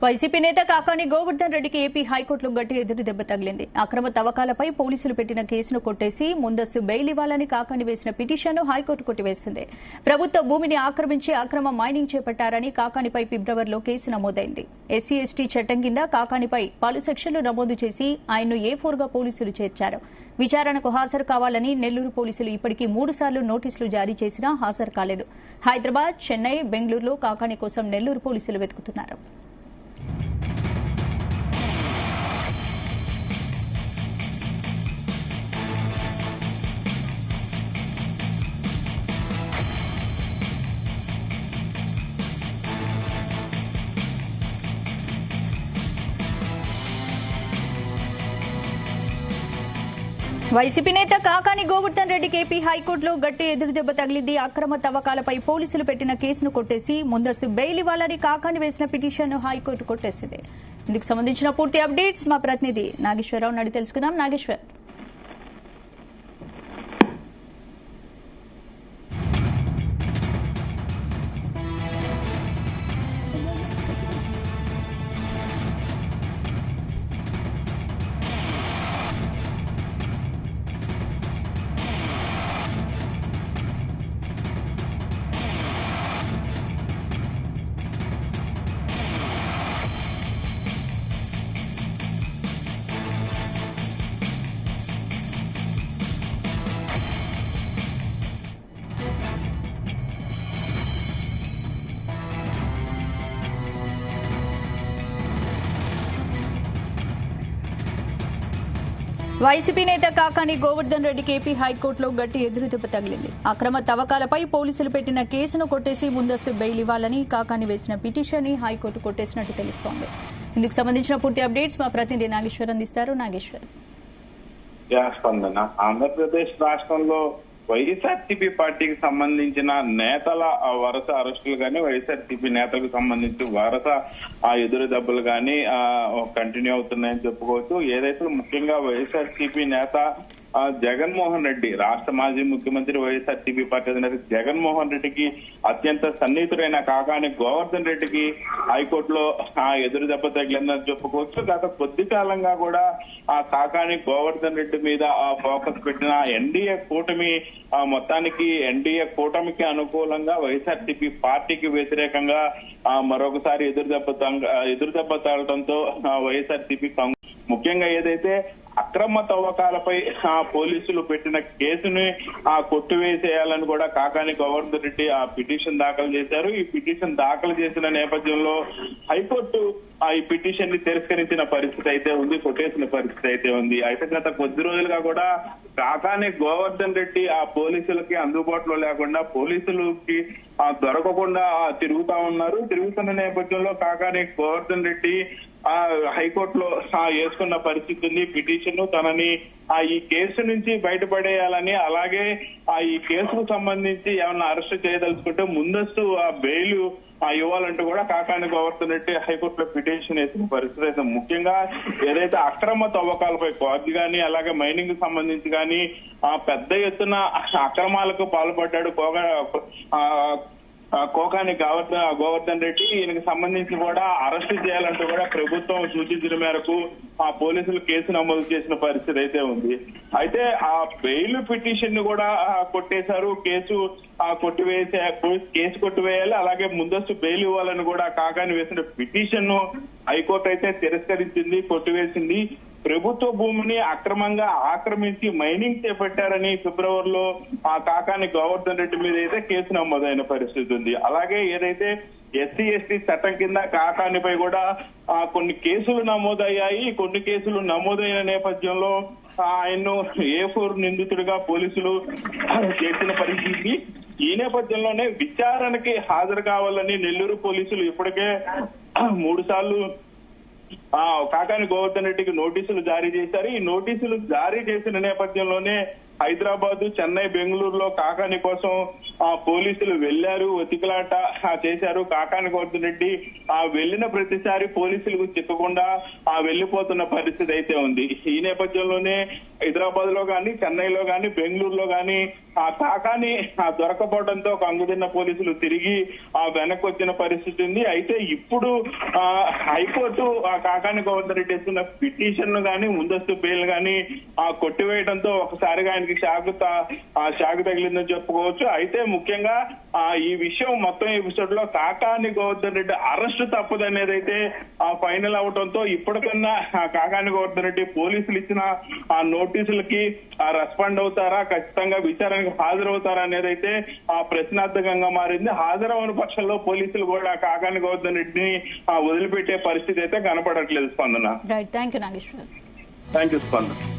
YCP నేత కాకాని గోవర్ధన్ రెడ్డికి AP హైకోర్టులో గట్టి ఎదురు దెబ్బ తగిలింది. అక్రమ తవ్వకాలపై పోలీసులు పెట్టిన కేసును కొట్టేసి ముందస్తు బెయిల్ ఇవ్వాలని కాకాని వేసిన పిటిషన్ను హైకోర్టు కొట్టివేసింది. ప్రభుత్వ భూమిని ఆక్రమించి అక్రమ మైనింగ్ చేపట్టారని కాకానిపై ఫిబ్రవరిలో కేసు నమోదైంది. ఎస్సీ ఎస్టీ చట్టం కింద కాకానిపై పలు సెక్షన్లు నమోదు చేసి ఆయన్ను ఏ4గా పోలీసులు చేర్చారు. విచారణకు హాజరు కావాలని నెల్లూరు పోలీసులు ఇప్పటికీ 3 సార్లు నోటీసులు జారీ చేసినా హాజరు కాలేదు. హైదరాబాద్, చెన్నై, బెంగళూరులో కాకాని కోసం నెల్లూరు పోలీసులు వెతుకుతున్నారు. వైసీపీ నేత కాకాని గోవర్ధన్ రెడ్డికి ఏపీ హైకోర్టులో గట్టి ఎదురుదెబ్బ తగిలింది. అక్రమ తవ్వకాలపై పోలీసులు పెట్టిన కేసును కొట్టేసి ముందస్తు బెయిల్ ఇవ్వాలని కాకాని వేసిన పిటిషన్ను హైకోర్టు కొట్టేసింది. ఇందుకు సంబంధించిన పూర్తి అప్డేట్స్ మా ప్రతినిధి నాగేశ్వరరావు అడిగి తెలుసుకుందాం. నాగేశ్వర్, వైసీపీ నేత కాకాని గోవర్ధన్ రెడ్డికి ఏపీ హైకోర్టులో గట్టి ఎదురుదెబ్బ తగిలింది. అక్రమ తవ్వకాలపై పోలీసులు పెట్టిన కేసును కొట్టేసి ముందస్తు బెయిల్ ఇవ్వాలని కాకాని వేసిన పిటిషన్ ని హైకోర్టు కొట్టేసినట్టు తెలుస్తోంది. ఇందుకు సంబంధించిన పూర్తి అప్డేట్స్ మా ప్రతినిధి నాగేశ్వర్ అందిస్తారు. నాగేశ్వర్, ఆంధ్రప్రదేశ్ రాష్ట్రంలో వైఎస్ఆర్సీపీ పార్టీకి సంబంధించిన నేతల వరుస అరెస్టులు గానీ, వైఎస్ఆర్సీపీ నేతలకు సంబంధించి వరుస ఎదురు దెబ్బలు గానీ కంటిన్యూ అవుతున్నాయని చెప్పుకోవచ్చు. ఏదైతే ముఖ్యంగా వైఎస్ఆర్సీపీ నేత జగన్మోహన్ రెడ్డి, రాష్ట్ర మాజీ ముఖ్యమంత్రి, వైఎస్ఆర్సీపీ పార్టీ అధినేత జగన్మోహన్ రెడ్డికి అత్యంత సన్నిహితుడైన కాకాని గోవర్ధన్ రెడ్డికి హైకోర్టులో ఎదురు దెబ్బ తగిలిందని చెప్పుకోవచ్చు. గత కొద్ది కాలంగా కూడా ఆ కాకాని గోవర్ధన్ రెడ్డి మీద ఫోకస్ పెట్టిన ఎన్డీఏ కూటమి మొత్తానికి ఎన్డీఏ కూటమికి అనుకూలంగా వైఎస్ఆర్సీపీ పార్టీకి వ్యతిరేకంగా మరొకసారి ఎదురు దెబ్బ తగలడంతో వైఎస్ఆర్సీపీ ముఖ్యంగా ఏదైతే అక్రమ తవ్వకాలపై పోలీసులు పెట్టిన కేసుని కొట్టివేసేయాలని కూడా కాకాని గోవర్ధన్ రెడ్డి పిటిషన్ దాఖలు చేశారు. ఈ పిటిషన్ దాఖలు చేసిన నేపథ్యంలో హైకోర్టు ఈ పిటిషన్ ని తిరస్కరించిన పరిస్థితి అయితే ఉంది, కొట్టేసిన పరిస్థితి అయితే ఉంది. అయితే గత కొద్ది రోజులుగా కూడా కాకాని గోవర్ధన్ రెడ్డి పోలీసులకి అందుబాటులో లేకుండా, పోలీసులకి దొరకకుండా తిరుగుతా ఉన్నారు. తిరుగుతున్న నేపథ్యంలో కాకాని గోవర్ధన్ రెడ్డి హైకోర్టులో వేసుకున్న పరిస్థితి ఉంది. పిటిషన్ తనని ఈ కేసు నుంచి బయటపడేయాలని, అలాగే ఈ కేసుకు సంబంధించి ఏమన్నా అరెస్ట్ చేయదలుచుకుంటే ముందస్తు బెయిల్ ఇవ్వాలంటూ కూడా కాకాని గోవర్ధన్ రెడ్డి హైకోర్టులో పిటిషన్ వేసిన పరిస్థితి అయితే ముఖ్యంగా ఏదైతే అక్రమ తవ్వకాలపై క్వారీ గానీ, అలాగే మైనింగ్ కి సంబంధించి గానీ పెద్ద ఎత్తున అక్రమాలకు పాల్పడ్డాడు కాకాని గోవర్ధన్ రెడ్డి. ఈయనకి సంబంధించి కూడా అరెస్టు చేయాలంటూ కూడా ప్రభుత్వం సూచించిన మేరకు పోలీసులు కేసు నమోదు చేసిన పరిస్థితి అయితే ఉంది. అయితే ఆ బెయిల్ పిటిషన్ ని కూడా కొట్టేశారు. కేసు కొట్టివేయాలి, అలాగే ముందస్తు బెయిల్ ఇవ్వాలని కూడా కాకాని వేసిన పిటిషన్ ను హైకోర్టు అయితే తిరస్కరించింది, కొట్టివేసింది. ప్రభుత్వ భూమిని అక్రమంగా ఆక్రమించి మైనింగ్ చేపట్టారని ఫిబ్రవరిలో కాకాని గోవర్ధన్ రెడ్డి మీద అయితే కేసు నమోదైన పరిస్థితి ఉంది. అలాగే ఏదైతే ఎస్సీ ఎస్టీ చట్టం కింద కాకానిపై కూడా కొన్ని కేసులు నమోదయ్యాయి. కొన్ని కేసులు నమోదైన నేపథ్యంలో ఆయన్ను ఏ4 నిందితుడిగా పోలీసులు చేసిన పరిస్థితి. ఈ నేపథ్యంలోనే విచారణకి హాజరు కావాలని నెల్లూరు పోలీసులు ఇప్పటికే 3 సార్లు కాకాని గోవర్ధన్ రెడ్డికి నోటీసులు జారీ చేశారు. ఈ నోటీసులు జారీ చేసిన నేపథ్యంలోనే హైదరాబాద్, చెన్నై, బెంగళూరులో కాకాని కోసం పోలీసులు వెళ్లారు, వెతికిలాట చేశారు. కాకాని గోవర్ధన్ రెడ్డి వెళ్లిన ప్రతిసారి పోలీసులకు చిక్కకుండా వెళ్లిపోతున్న పరిస్థితి అయితే ఉంది. ఈ నేపథ్యంలోనే హైదరాబాద్ లో గాని, చెన్నైలో గాని, బెంగళూరులో గాని కాకాని దొరకపోవడంతో కంగుతిన్న పోలీసులు తిరిగి వెనక్కి వచ్చిన పరిస్థితి ఉంది. అయితే ఇప్పుడు హైకోర్టు కాకాని గోవర్ధన్ రెడ్డి ఇస్తున్న పిటిషన్ ను గాని, ముందస్తు బెయిల్ గాని కొట్టివేయడంతో ఒకసారిగా ఆయనకి షాక్ తగిలిందని చెప్పుకోవచ్చు. అయితే ముఖ్యంగా ఈ విషయం మొత్తం ఎపిసోడ్ లో కాకాని గోవర్ధన్ రెడ్డి అరెస్టు తప్పదనేది అయితే ఫైనల్ అవడంతో ఇప్పటికన్నా కాకాని గోవర్ధన్ రెడ్డి పోలీసులు ఇచ్చిన నోటీసులకి రెస్పాండ్ అవుతారా, ఖచ్చితంగా విచారణకు హాజరవుతారా అనేది అయితే ప్రశ్నార్థకంగా మారింది. హాజరవని పక్షంలో పోలీసులు కూడా కాకాని గోవర్ధన్ రెడ్డిని వదిలిపెట్టే పరిస్థితి అయితే కనపడట్లేదు. Spandana. Right, thank you Nageshwar. Thank you స్పందన.